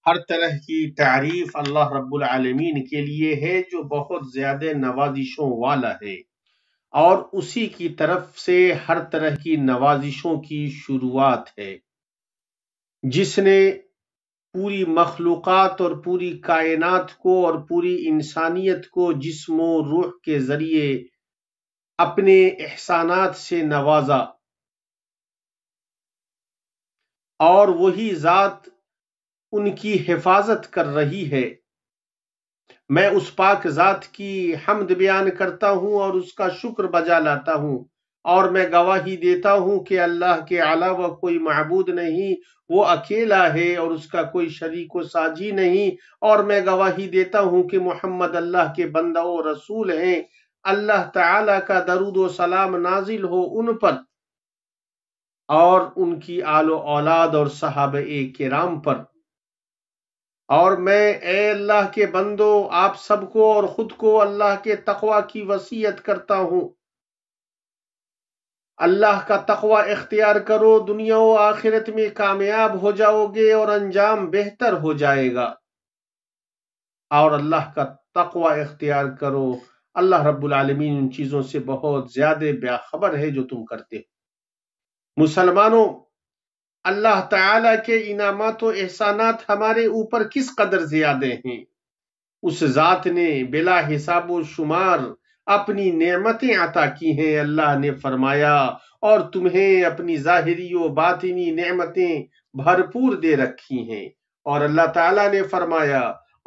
ہر طرح کی تعریف اللہ رب العالمین کے لیے ہے جو بہت زیادہ نوازشوں والا ہے، اور اسی کی طرف سے ہر طرح کی نوازشوں کی شروعات ہے، جس نے پوری مخلوقات اور پوری کائنات کو اور پوری انسانیت کو جسم و روح کے ذریعے اپنے احسانات سے نوازا، اور وہی ذات ان کی حفاظت کر رہی ہے۔ میں اس پاک ذات کی حمد بیان کرتا ہوں اور اس کا شکر بجا لاتا ہوں، اور میں گواہی دیتا ہوں کہ اللہ کے علاوہ کوئی معبود نہیں، وہ اکیلا ہے اور اس کا کوئی شریک و ساجی نہیں، اور میں گواہی دیتا ہوں کہ محمد اللہ کے بندہ و رسول ہیں۔ اللہ تعالی کا درود و سلام نازل ہو ان پر اور ان کی آل و اولاد اور صحابہ کرام پر۔ اور میں اے اللہ کے بندو آپ سب کو اور خود کو اللہ کے تقوی کی وصیت کرتا ہوں۔ اللہ کا تقوی اختیار کرو، دنیا و آخرت میں کامیاب ہو جاؤ گے اور انجام بہتر ہو جائے گا۔ اور اللہ کا تقوی اختیار کرو، اللہ رب العالمین ان چیزوں سے بہت زیادہ باخبر ہے جو تم کرتے ہو۔ مسلمانوں، اللہ تعالی کے انعامات و احسانات ہمارے اوپر کس قدر زیادہ ہیں۔ اس ذات نے بلا حساب و شمار اپنی نعمتیں عطا کی ہیں۔ اللہ نے فرمایا اور تمہیں اپنی ظاہری و باطنی نعمتیں بھرپور دے رکھی ہیں، اور اللہ تعالیٰ نے فرمایا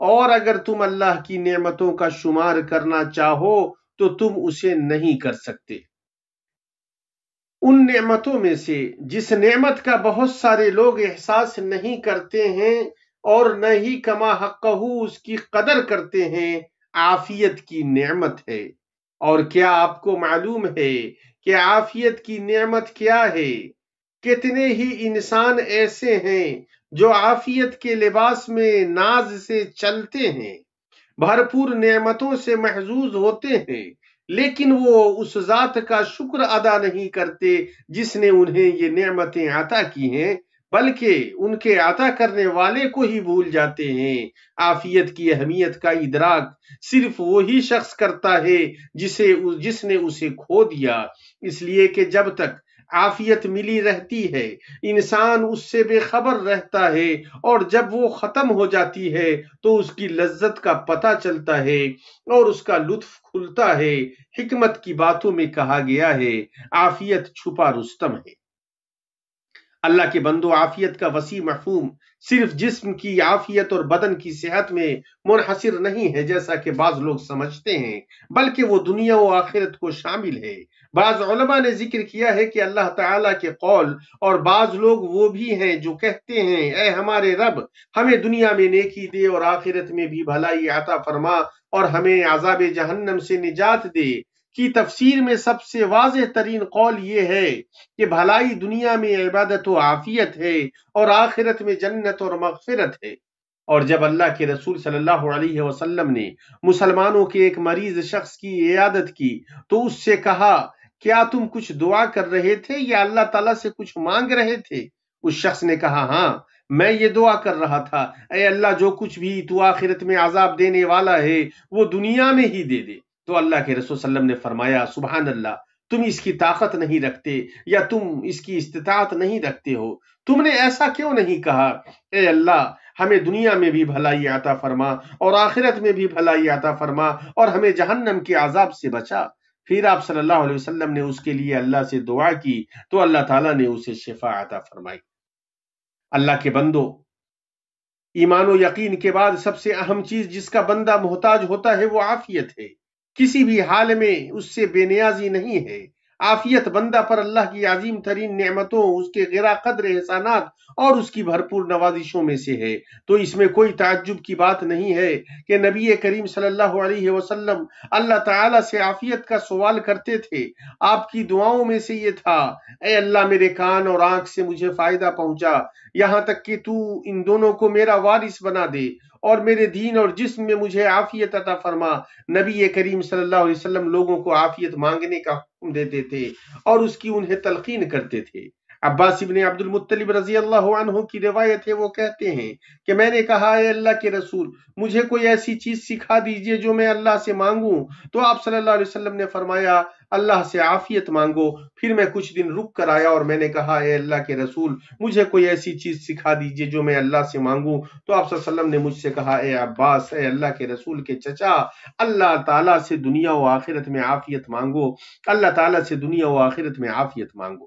اور اگر تم اللہ کی نعمتوں کا شمار کرنا چاہو تو تم اسے نہیں کر سکتے۔ ان نعمتوں میں سے جس نعمت کا بہت سارے لوگ احساس نہیں کرتے ہیں اور نہ ہی کما حقہ اس کی قدر کرتے ہیں، عافیت کی نعمت ہے۔ اور کیا آپ کو معلوم ہے کہ عافیت کی نعمت کیا ہے؟ کتنے ہی انسان ایسے ہیں جو عافیت کے لباس میں ناز سے چلتے ہیں، بھرپور نعمتوں سے محظوظ ہوتے ہیں، لیکن وہ اس ذات کا شکر ادا نہیں کرتے جس نے انہیں یہ نعمتیں عطا کی ہیں، بلکہ ان کے عطا کرنے والے کو ہی بھول جاتے ہیں۔ عافیت کی اہمیت کا ادراک صرف وہی شخص کرتا ہے جس نے اسے کھو دیا، اس لیے کہ جب تک عافیت ملی رہتی ہے انسان اس سے بے خبر رہتا ہے، اور جب وہ ختم ہو جاتی ہے تو اس کی لذت کا پتہ چلتا ہے اور اس کا لطف کھلتا ہے۔ حکمت کی باتوں میں کہا گیا ہے عافیت چھپا رستم ہے۔ اللہ کے بندو، عافیت کا وسیع مفہوم صرف جسم کی عافیت اور بدن کی صحت میں منحصر نہیں ہے جیسا کہ بعض لوگ سمجھتے ہیں، بلکہ وہ دنیا و آخرت کو شامل ہے۔ بعض علماء نے ذکر کیا ہے کہ اللہ تعالیٰ کے قول، اور بعض لوگ وہ بھی ہیں جو کہتے ہیں اے ہمارے رب ہمیں دنیا میں نیکی دے اور آخرت میں بھی بھلائی عطا فرما اور ہمیں عذاب جہنم سے نجات دے، کی تفسیر میں سب سے واضح ترین قول یہ ہے کہ بھلائی دنیا میں عبادت و عافیت ہے اور آخرت میں جنت اور مغفرت ہے۔ اور جب اللہ کے رسول صلی اللہ علیہ وسلم نے مسلمانوں کے ایک مریض شخص کی عیادت کی تو اس سے کہا کیا تم کچھ دعا کر رہے تھے یا اللہ تعالیٰ سے کچھ مانگ رہے تھے؟ اس شخص نے کہا ہاں، میں یہ دعا کر رہا تھا، اے اللہ جو کچھ بھی تو آخرت میں عذاب دینے والا ہے وہ دنیا میں ہی دے دے۔ تو اللہ کے رسول صلی اللہ علیہ وسلم نے فرمایا سبحان اللہ، تم اس کی طاقت نہیں رکھتے یا تم اس کی استطاعت نہیں رکھتے ہو، تم نے ایسا کیوں نہیں کہا اے اللہ ہمیں دنیا میں بھی بھلائی عطا فرما اور آخرت میں بھی بھلائی عطا فرما اور ہمیں جہنم کے عذاب سے بچا۔ پھر آپ صلی اللہ علیہ وسلم نے اس کے لیے اللہ سے دعا کی تو اللہ تعالیٰ نے اسے شفا عطا فرمائی۔ اللہ کے بندو، ایمان و یقین کے بعد سب سے اہم چیز جس کا بندہ محتاج ہوتا ہے وہ عافیت ہے۔ کسی بھی حال میں اس سے بے نیازی نہیں ہے۔ عافیت بندہ پر اللہ کی عظیم ترین نعمتوں، اس کے غیر قدر احسانات اور اس کی بھرپور نوازشوں میں سے ہے۔ تو اس میں کوئی تعجب کی بات نہیں ہے کہ نبی کریم صلی اللہ علیہ وسلم اللہ تعالیٰ سے عافیت کا سوال کرتے تھے۔ آپ کی دعاؤں میں سے یہ تھا اے اللہ میرے کان اور آنکھ سے مجھے فائدہ پہنچا، یہاں تک کہ تو ان دونوں کو میرا وارث بنا دے، اور میرے دین اور جسم میں مجھے عافیت عطا فرما۔ نبی کریم صلی اللہ علیہ وسلم لوگوں کو عافیت مانگنے کا حکم دیتے تھے اور اس کی انہیں تلقین کرتے تھے۔ عباس ابن عبد المطلب رضی اللہ عنہ کی روایت ہے، وہ کہتے ہیں کہ میں نے کہا اے اللہ کے رسول مجھے کوئی ایسی چیز سکھا دیجئے جو میں اللہ سے مانگوں، تو آپ صلی اللہ علیہ وسلم نے فرمایا اللہ سے عافیت مانگو۔ پھر میں کچھ دن رک کر آیا اور میں نے کہا اے اللہ کے رسول مجھے کوئی ایسی چیز سکھا دیجئے جو میں اللہ سے مانگوں، تو آپ صلی اللہ علیہ وسلم نے مجھ سے کہا اے عباس، اے اللہ کے رسول کے چچا، اللہ تعالیٰ سے دنیا و آخرت میں عافیت مانگو، اللہ تعالیٰ سے دنیا و آخرت میں عافیت مانگو۔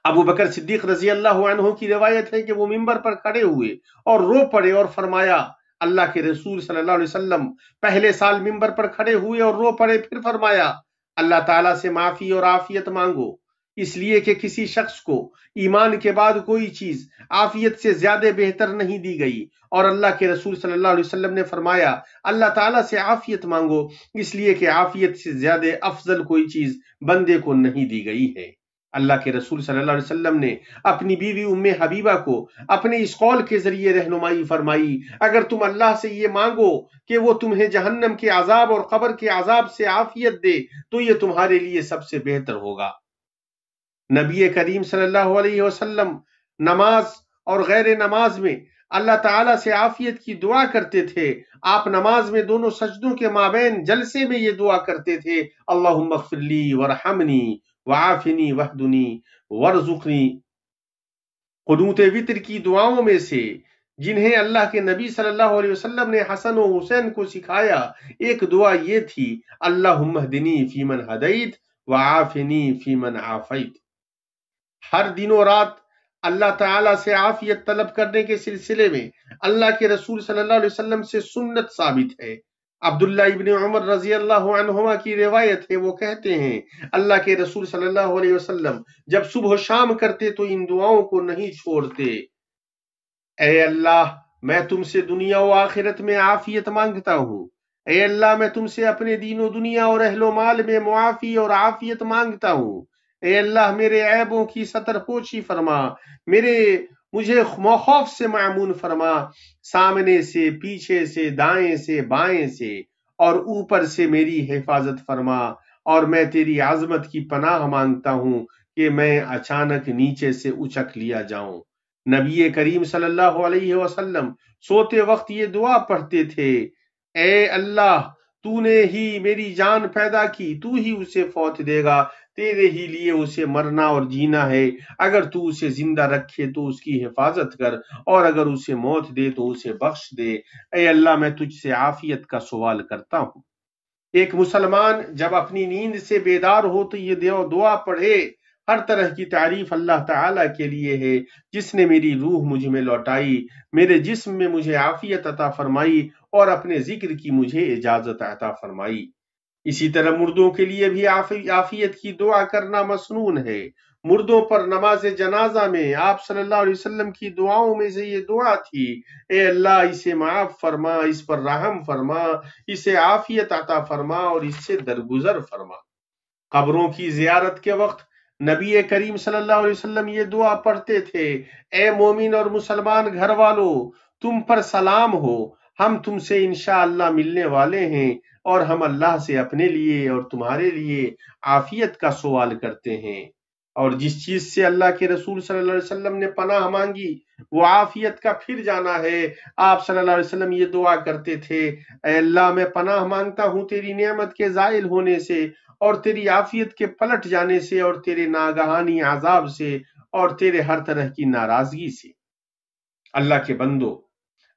ابو بکر صدیق رضی اللہ عنہ کی روایت ہے کہ وہ ممبر پر کھڑے ہوئے اور رو پڑے اور فرمایا، اللہ کے رسول صلی اللہ علیہ وسلم پہلے سال ممبر پر کھڑے ہوئے اور رو پڑے، پھر فرمایا اللہ تعالیٰ سے معافی اور عافیت مانگو، اس لیے کہ کسی شخص کو ایمان کے بعد کوئی چیز عافیت سے زیادہ بہتر نہیں دی گئی، اور اللہ کے رسول صلی اللہ علیہ وسلم نے فرمایا اللہ تعالیٰ سے عافیت مانگو، اس لیے کہ عافیت سے زیادہ افضل کوئی چیز بندے کو نہیں دی گئی ہے۔ اللہ کے رسول صلی اللہ علیہ وسلم نے اپنی بیوی ام حبیبہ کو اپنے اس قول کے ذریعے رہنمائی فرمائی، اگر تم اللہ سے یہ مانگو کہ وہ تمہیں جہنم کے عذاب اور قبر کے عذاب سے عافیت دے تو یہ تمہارے لیے سب سے بہتر ہوگا۔ نبی کریم صلی اللہ علیہ وسلم نماز اور غیر نماز میں اللہ تعالیٰ سے عافیت کی دعا کرتے تھے۔ آپ نماز میں دونوں سجدوں کے مابین جلسے میں یہ دعا کرتے تھے، اللہم اغفر لی ورحمنی وعافنی وحدنی ورزقنی۔ قنوت وتر کی دعاؤں میں سے جنہیں اللہ کے نبی صلی اللہ علیہ وسلم نے حسن و حسین کو سکھایا، ایک دعا یہ تھی، اللہم اہدنی فیمن ہدیت وعافنی فیمن عافیت۔ ہر دن و رات اللہ تعالیٰ سے عافیت طلب کرنے کے سلسلے میں اللہ کے رسول صلی اللہ علیہ وسلم سے سنت ثابت ہے۔ عبداللہ ابن عمر رضی اللہ عنہما کی روایت ہے، وہ کہتے ہیں اللہ کے رسول صلی اللہ علیہ وسلم جب صبح و شام کرتے تو ان دعاؤں کو نہیں چھوڑتے، اے اللہ میں تم سے دنیا و آخرت میں عافیت مانگتا ہوں، اے اللہ میں تم سے اپنے دین و دنیا اور اہل و مال میں معافی اور عافیت مانگتا ہوں، اے اللہ میرے عیبوں کی ستر پوشی فرما، مجھے خوف سے معمون فرما، سامنے سے، پیچھے سے، دائیں سے، بائیں سے اور اوپر سے میری حفاظت فرما، اور میں تیری عظمت کی پناہ مانگتا ہوں کہ میں اچانک نیچے سے اچک لیا جاؤں۔ نبی کریم صلی اللہ علیہ وسلم سوتے وقت یہ دعا پڑھتے تھے، اے اللہ تو نے ہی میری جان پیدا کی، تو ہی اسے فوت دے گا، تیرے ہی لیے اسے مرنا اور جینا ہے، اگر تو اسے زندہ رکھے تو اس کی حفاظت کر، اور اگر اسے موت دے تو اسے بخش دے، اے اللہ میں تجھ سے عافیت کا سوال کرتا ہوں۔ ایک مسلمان جب اپنی نیند سے بیدار ہو تو یہ دعا پڑھے، ہر طرح کی تعریف اللہ تعالیٰ کے لیے ہے جس نے میری روح مجھ میں لوٹائی، میرے جسم میں مجھے عافیت عطا فرمائی اور اپنے ذکر کی مجھے اجازت عطا فرمائی۔ اسی طرح مردوں کے لیے بھی عافیت کی دعا کرنا مسنون ہے۔ مردوں پر نماز جنازہ میں آپ صلی اللہ علیہ وسلم کی دعاؤں میں سے یہ دعا تھی، اے اللہ اسے معاف فرما، اس پر رحم فرما، اسے عافیت عطا فرما اور اس سے درگزر فرما۔ قبروں کی زیارت کے وقت نبی کریم صلی اللہ علیہ وسلم یہ دعا پڑھتے تھے، اے مومن اور مسلمان گھر والوں، تم پر سلام ہو، ہم تم سے انشاءاللہ ملنے والے ہیں، اور ہم اللہ سے اپنے لیے اور تمہارے لیے عافیت کا سوال کرتے ہیں، اور جس چیز سے اللہ کے رسول صلی اللہ علیہ وسلم نے پناہ مانگی وہ عافیت کا پھر جانا ہے۔ آپ صلی اللہ علیہ وسلم یہ دعا کرتے تھے، اے اللہ میں پناہ مانگتا ہوں تیری نعمت کے زائل ہونے سے اور تیری عافیت کے پلٹ جانے سے اور تیرے ناگہانی عذاب سے اور تیرے ہر طرح کی ناراضگی سے۔ اللہ کے بندو،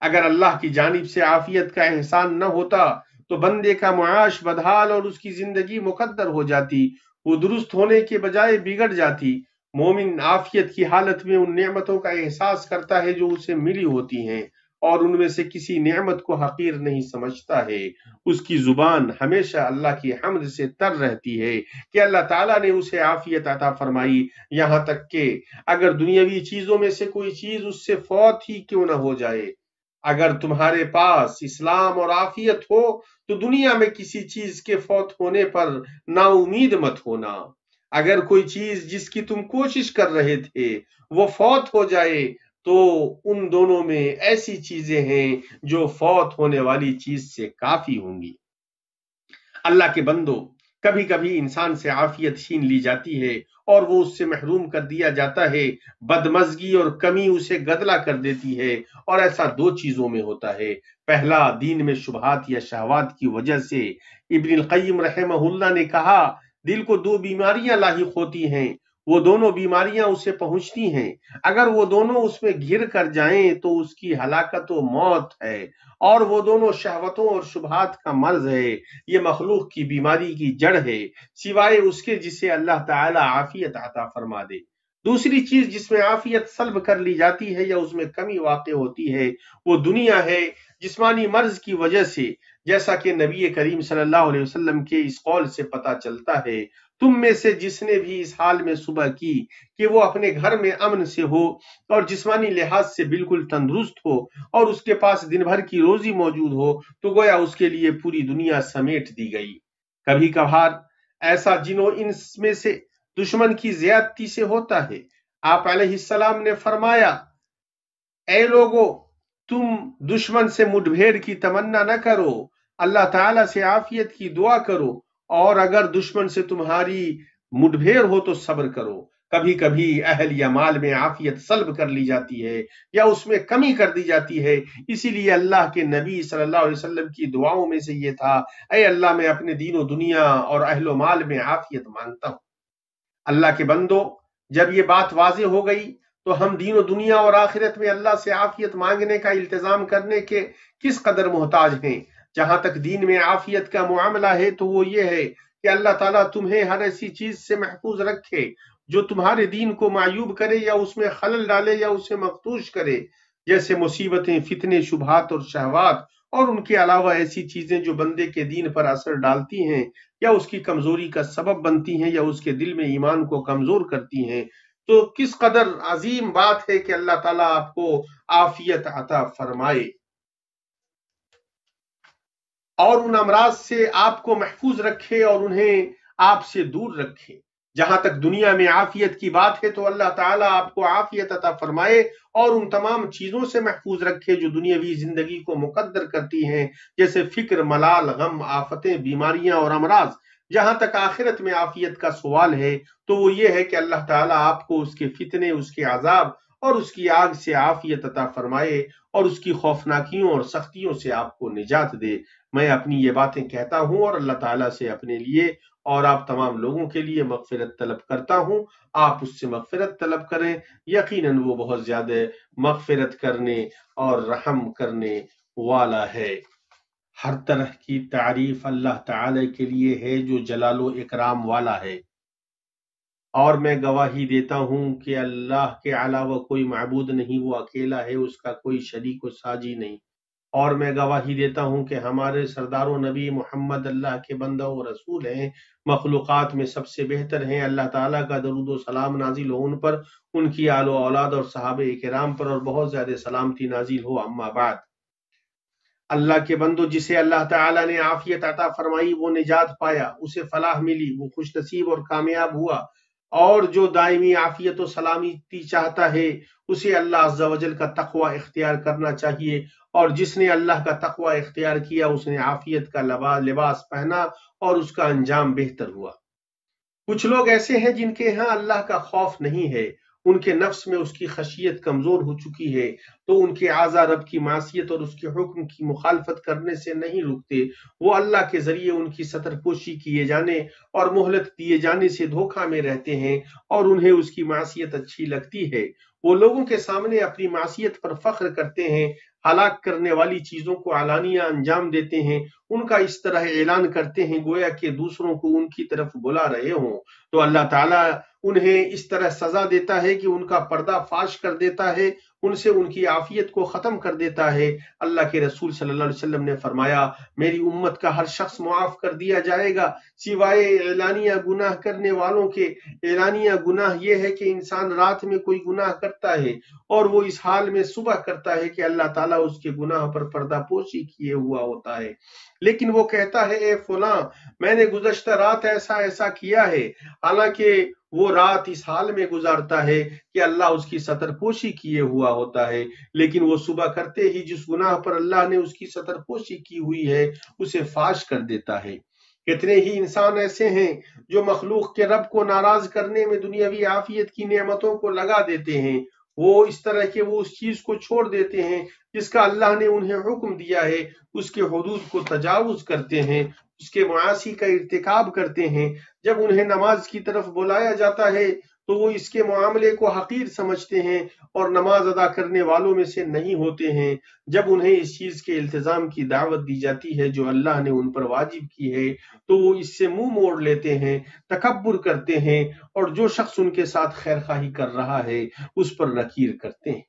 اگر اللہ کی جانب سے عافیت کا احسان نہ ہوتا تو بندے کا معاش بدحال اور اس کی زندگی مقدر ہو جاتی، وہ درست ہونے کے بجائے بگڑ جاتی۔ مومن عافیت کی حالت میں ان نعمتوں کا احساس کرتا ہے جو اسے ملی ہوتی ہیں، اور ان میں سے کسی نعمت کو حقیر نہیں سمجھتا ہے۔ اس کی زبان ہمیشہ اللہ کی حمد سے تر رہتی ہے کہ اللہ تعالیٰ نے اسے عافیت عطا فرمائی، یہاں تک کہ اگر دنیاوی چیزوں میں سے کوئی چیز اس سے فوت ہی کیوں نہ ہو جائے۔ اگر تمہارے پاس اسلام اور عافیت ہو تو دنیا میں کسی چیز کے فوت ہونے پر نا امید مت ہونا۔ اگر کوئی چیز جس کی تم کوشش کر رہے تھے وہ فوت ہو جائے تو ان دونوں میں ایسی چیزیں ہیں جو فوت ہونے والی چیز سے کافی ہوں گی۔ اللہ کے بندو، کبھی کبھی انسان سے عافیت چھین لی جاتی ہے اور وہ اس سے محروم کر دیا جاتا ہے، بدمزگی اور کمی اسے گدلا کر دیتی ہے، اور ایسا دو چیزوں میں ہوتا ہے۔ پہلا، دین میں شبہات یا شہوات کی وجہ سے۔ ابن القیم رحمہ اللہ نے کہا، دل کو دو بیماریاں لاحق ہوتی ہیں، وہ دونوں بیماریاں اسے پہنچتی ہیں، اگر وہ دونوں اس میں گر کر جائیں تو اس کی ہلاکت و موت ہے، اور وہ دونوں شہوتوں اور شبہات کا مرض ہے۔ یہ مخلوق کی بیماری کی جڑ ہے، سوائے اس کے جسے اللہ تعالی عافیت عطا فرما دے۔ دوسری چیز جس میں عافیت سلب کر لی جاتی ہے یا اس میں کمی واقع ہوتی ہے، وہ دنیا ہے، جسمانی مرض کی وجہ سے، جیسا کہ نبی کریم صلی اللہ علیہ وسلم کے اس قول سے پتہ چلتا ہے، تم میں سے جس نے بھی اس حال میں صبح کی کہ وہ اپنے گھر میں امن سے ہو اور جسمانی لحاظ سے بالکل تندرست ہو اور اس کے پاس دن بھر کی روزی موجود ہو، تو گویا اس کے لیے پوری دنیا سمیٹ دی گئی۔ کبھی کبھار ایسا جن و انس میں سے دشمن کی زیادتی سے ہوتا ہے۔ آپ علیہ السلام نے فرمایا، اے لوگو، تم دشمن سے مٹبھیڑ کی تمنا نہ کرو، اللہ تعالیٰ سے عافیت کی دعا کرو، اور اگر دشمن سے تمہاری مٹبھیڑ ہو تو صبر کرو۔ کبھی کبھی اہل یا مال میں عافیت سلب کر لی جاتی ہے یا اس میں کمی کر دی جاتی ہے، اسی لیے اللہ کے نبی صلی اللہ علیہ وسلم کی دعاؤں میں سے یہ تھا، اے اللہ، میں اپنے دین و دنیا اور اہل و مال میں عافیت مانگتا ہوں۔ اللہ کے بندو، جب یہ بات واضح ہو گئی تو ہم دین و دنیا اور آخرت میں اللہ سے عافیت مانگنے کا التزام کرنے کے کس قدر محتاج ہیں۔ جہاں تک دین میں عافیت کا معاملہ ہے تو وہ یہ ہے کہ اللہ تعالیٰ تمہیں ہر ایسی چیز سے محفوظ رکھے جو تمہارے دین کو معیوب کرے یا اس میں خلل ڈالے یا اسے مفتوش کرے، جیسے مصیبتیں، فتنے، شبہات اور شہوات، اور ان کے علاوہ ایسی چیزیں جو بندے کے دین پر اثر ڈالتی ہیں یا اس کی کمزوری کا سبب بنتی ہیں یا اس کے دل میں ایمان کو کمزور کرتی ہیں۔ تو کس قدر عظیم بات ہے کہ اللہ تعالیٰ آپ کو عافیت عطا فرمائے اور ان امراض سے آپ کو محفوظ رکھے اور انہیں آپ سے دور رکھے۔ جہاں تک دنیا میں عافیت کی بات ہے تو اللہ تعالیٰ آپ کو عافیت عطا فرمائے اور ان تمام چیزوں سے محفوظ رکھے جو دنیاوی زندگی کو مقدر کرتی ہیں، جیسے فکر، ملال، غم، آفتیں، بیماریاں اور امراض۔ جہاں تک آخرت میں عافیت کا سوال ہے تو وہ یہ ہے کہ اللہ تعالیٰ آپ کو اس کے فتنے، اس کے عذاب اور اس کی آگ سے عافیت عطا فرمائے اور اس کی خوفناکیوں اور سختیوں سے آپ کو نجات دے۔ میں اپنی یہ باتیں کہتا ہوں اور اللہ تعالیٰ سے اپنے لیے اور آپ تمام لوگوں کے لیے مغفرت طلب کرتا ہوں۔ آپ اس سے مغفرت طلب کریں، یقیناً وہ بہت زیادہ مغفرت کرنے اور رحم کرنے والا ہے۔ ہر طرح کی تعریف اللہ تعالی کے لیے ہے جو جلال و اکرام والا ہے، اور میں گواہی دیتا ہوں کہ اللہ کے علاوہ کوئی معبود نہیں، وہ اکیلا ہے، اس کا کوئی شریک و ساجی نہیں، اور میں گواہی دیتا ہوں کہ ہمارے سردار و نبی محمد اللہ کے بندہ و رسول ہیں، مخلوقات میں سب سے بہتر ہیں۔ اللہ تعالیٰ کا درود و سلام نازل ہو ان پر، ان کی آل و اولاد اور صحابہ کرام پر، اور بہت زیادہ سلامتی نازل ہو۔ اما بعد، اللہ کے بندو، جسے اللہ تعالیٰ نے عافیت عطا فرمائی وہ نجات پایا، اسے فلاح ملی، وہ خوش نصیب اور کامیاب ہوا، اور جو دائمی عافیت و سلامتی چاہتا ہے اسے اللہ عز و جل کا تقوی اختیار کرنا چاہیے، اور جس نے اللہ کا تقوی اختیار کیا اس نے عافیت کا لباس پہنا اور اس کا انجام بہتر ہوا۔ کچھ لوگ ایسے ہیں جن کے ہاں اللہ کا خوف نہیں ہے، ان کے نفس میں اس کی خشیت کمزور ہو چکی ہے، تو ان کے اعضاء رب کی معصیت اور اس کے حکم کی مخالفت کرنے سے نہیں رکتے۔ وہ اللہ کے ذریعے ان کی ستر پوشی کیے جانے اور مہلت دیے جانے سے دھوکہ میں رہتے ہیں، اور انہیں اس کی معصیت اچھی لگتی ہے۔ وہ لوگوں کے سامنے اپنی معصیت پر فخر کرتے ہیں، ہلاک کرنے والی چیزوں کو علانیہ انجام دیتے ہیں، ان کا اس طرح اعلان کرتے ہیں گویا کہ دوسروں کو ان کی طرف بلا رہے ہوں، تو اللہ تعالیٰ انہیں اس طرح سزا دیتا ہے کہ ان کا پردہ فاش کر دیتا ہے، ان سے ان کی عافیت کو ختم کر دیتا ہے۔ اللہ کے رسول صلی اللہ علیہ وسلم نے فرمایا، میری امت کا ہر شخص معاف کر دیا جائے گا سوائے اعلانیہ گناہ کرنے والوں کے۔ اعلانیہ گناہ یہ ہے کہ انسان رات میں کوئی گناہ کرتا ہے اور وہ اس حال میں صبح کرتا ہے کہ اللہ تعالیٰ اس کے گناہ پر پردہ پوشی کیے ہوا ہوتا ہے، لیکن وہ کہتا ہے، اے فلاں، میں نے گزشتہ رات ایسا ایسا کیا ہے، حالانکہ وہ رات اس حال میں گزارتا ہے کہ اللہ اس کی ستر پوشی کیے ہوا ہوتا ہے، لیکن وہ صبح کرتے ہی جس گناہ پر اللہ نے اس کی ستر پوشی کی ہوئی ہے اسے فاش کر دیتا ہے۔ کتنے ہی انسان ایسے ہیں جو مخلوق کے رب کو ناراض کرنے میں دنیاوی عافیت کی نعمتوں کو لگا دیتے ہیں، وہ اس طرح کے وہ اس چیز کو چھوڑ دیتے ہیں جس کا اللہ نے انہیں حکم دیا ہے، اس کے حدود کو تجاوز کرتے ہیں، اس کے معاصی کا ارتکاب کرتے ہیں۔ جب انہیں نماز کی طرف بلایا جاتا ہے تو وہ اس کے معاملے کو حقیر سمجھتے ہیں اور نماز ادا کرنے والوں میں سے نہیں ہوتے ہیں۔ جب انہیں اس چیز کے التزام کی دعوت دی جاتی ہے جو اللہ نے ان پر واجب کی ہے تو وہ اس سے منہ موڑ لیتے ہیں، تکبر کرتے ہیں، اور جو شخص ان کے ساتھ خیر خواہی کر رہا ہے اس پر نکیر کرتے ہیں۔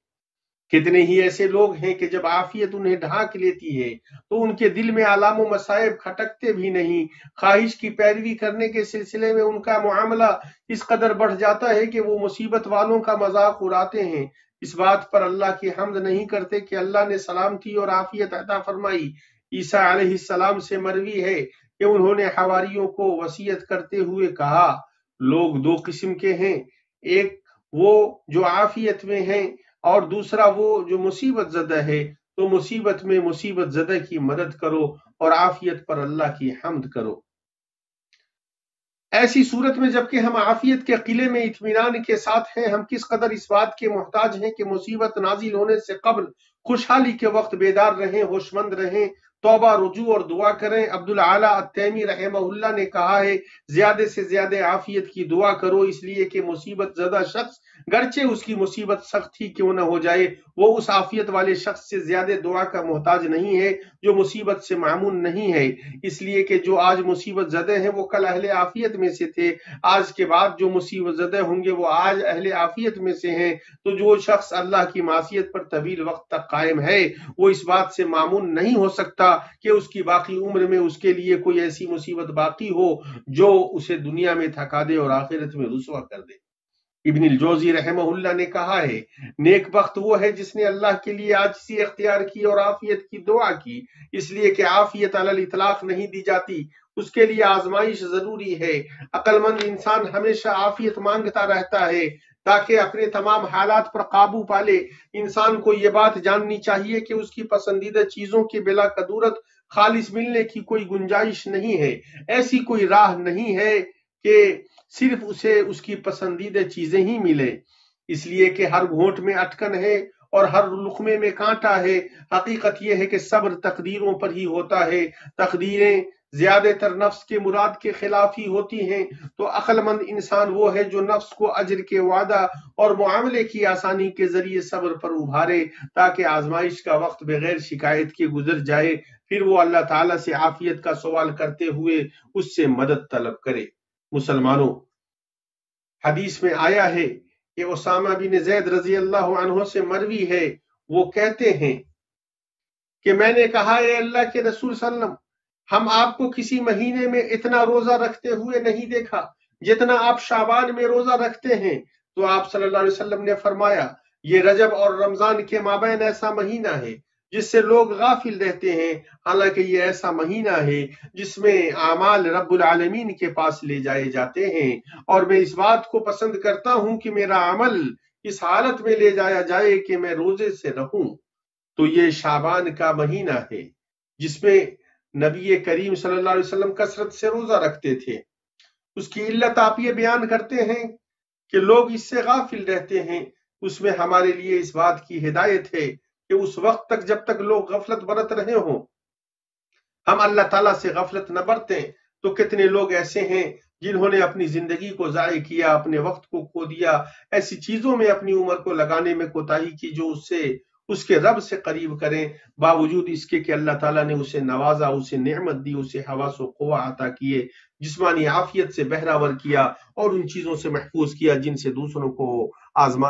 کتنے ہی ایسے لوگ ہیں کہ جب عافیت انہیں ڈھانک لیتی ہے تو ان کے دل میں آلام و مصائب کھٹکتے بھی نہیں۔ خواہش کی پیروی کرنے کے سلسلے میں ان کا معاملہ اس قدر بڑھ جاتا ہے کہ وہ مصیبت والوں کا مذاق اڑاتے ہیں، اس بات پر اللہ کی حمد نہیں کرتے کہ اللہ نے سلامتی اور عافیت عطا فرمائی۔ عیسیٰ علیہ السلام سے مروی ہے کہ انہوں نے حواریوں کو وصیت کرتے ہوئے کہا، لوگ دو قسم کے ہیں، ایک وہ جو عافیت میں ہیں اور دوسرا وہ جو مصیبت زدہ ہے، تو مصیبت میں مصیبت زدہ کی مدد کرو اور عافیت پر اللہ کی حمد کرو۔ ایسی صورت میں جبکہ ہم عافیت کے قلعے میں اطمینان کے ساتھ ہیں، ہم کس قدر اس بات کے محتاج ہیں کہ مصیبت نازل ہونے سے قبل خوشحالی کے وقت بیدار رہیں، ہوش مند رہیں، توبہ رجوع اور دعا کریں۔ عبدالعالی التیمی رحمہ اللہ نے کہا ہے، زیادہ سے زیادہ عافیت کی دعا کرو، اس لیے کہ مصیبت زدہ شخص گرچہ اس کی مصیبت سخت ہی کیوں نہ ہو جائے، وہ اس عافیت والے شخص سے زیادہ دعا کا محتاج نہیں ہے جو مصیبت سے معمون نہیں ہے، اس لیے کہ جو آج مصیبت زدہ ہیں وہ کل اہل عافیت میں سے تھے، آج کے بعد جو مصیبت زدہ ہوں گے وہ آج اہل عافیت میں سے ہیں۔ تو جو شخص اللہ کی معصیت پر طویل وقت تک قائم ہے وہ اس بات سے معمون نہیں ہو سکتا کہ اس کی باقی عمر میں اس کے لیے کوئی ایسی مصیبت باقی ہو جو اسے دنیا میں تھکا دے اور آخرت میں رسوا کر دے۔ ابن الجوزی رحمہ اللہ نے کہا ہے، نیک بخت وہ ہے جس نے اللہ کے لیے عاجزی اختیار کی اور عافیت کی دعا کی، اس لیے کہ عافیت علی الاطلاق نہیں دی جاتی، اس کے لیے آزمائش ضروری ہے۔ عقل مند انسان ہمیشہ عافیت مانگتا رہتا ہے تاکہ اپنے تمام حالات پر قابو پالے۔ انسان کو یہ بات جاننی چاہیے کہ اس کی پسندیدہ چیزوں کی بلا کدورت خالص ملنے کی کوئی گنجائش نہیں ہے، ایسی کوئی راہ نہیں ہے کہ صرف اسے اس کی پسندیدہ چیزیں ہی ملے، اس لیے کہ ہر گھونٹ میں اٹکن ہے اور ہر لقمے میں کانٹا ہے۔ حقیقت یہ ہے کہ صبر تقدیروں پر ہی ہوتا ہے، تقدیریں زیادہ تر نفس کے مراد کے خلاف ہی ہوتی ہیں، تو عقل مند انسان وہ ہے جو نفس کو اجر کے وعدہ اور معاملے کی آسانی کے ذریعے صبر پر ابھارے تاکہ آزمائش کا وقت بغیر شکایت کے گزر جائے، پھر وہ اللہ تعالیٰ سے عافیت کا سوال کرتے ہوئے اس سے مدد طلب کرے۔ مسلمانوں، حدیث میں آیا ہے کہ اسامہ بن زید رضی اللہ عنہ سے مروی ہے، وہ کہتے ہیں کہ میں نے کہا، اے اللہ کے رسول صلی اللہ علیہ وسلم، ہم آپ کو کسی مہینے میں اتنا روزہ رکھتے ہوئے نہیں دیکھا جتنا آپ شعبان میں روزہ رکھتے ہیں۔ تو آپ صلی اللہ علیہ وسلم نے فرمایا، یہ رجب اور رمضان کے مابین ایسا مہینہ ہے جس سے لوگ غافل رہتے ہیں، حالانکہ یہ ایسا مہینہ ہے جس میں اعمال رب العالمین کے پاس لے جائے جاتے ہیں، اور میں اس بات کو پسند کرتا ہوں کہ میرا عمل اس حالت میں لے جایا جائے کہ میں روزے سے رہوں۔ تو یہ شعبان کا مہینہ ہے جس میں نبی کریم صلی اللہ علیہ وسلم کثرت سے روزہ رکھتے تھے۔ اس کی علت آپ یہ بیان کرتے ہیں کہ لوگ اس سے غافل رہتے ہیں۔ اس میں ہمارے لیے اس بات کی ہدایت ہے کہ اس وقت تک جب تک لوگ غفلت برت رہے ہوں ہم اللہ تعالیٰ سے غفلت نہ برتیں۔ تو کتنے لوگ ایسے ہیں جنہوں نے اپنی زندگی کو ضائع کیا، اپنے وقت کو کھو دیا، ایسی چیزوں میں اپنی عمر کو لگانے میں کوتاہی کی جو اس کے رب سے قریب کریں، باوجود اس کے کہ اللہ تعالیٰ نے اسے نوازا، اسے نعمت دی، اسے حواس و قوہ عطا کیے، جسمانی عافیت سے بہراور کیا اور ان چیزوں سے محفوظ کیا جن سے دوسروں کو آزما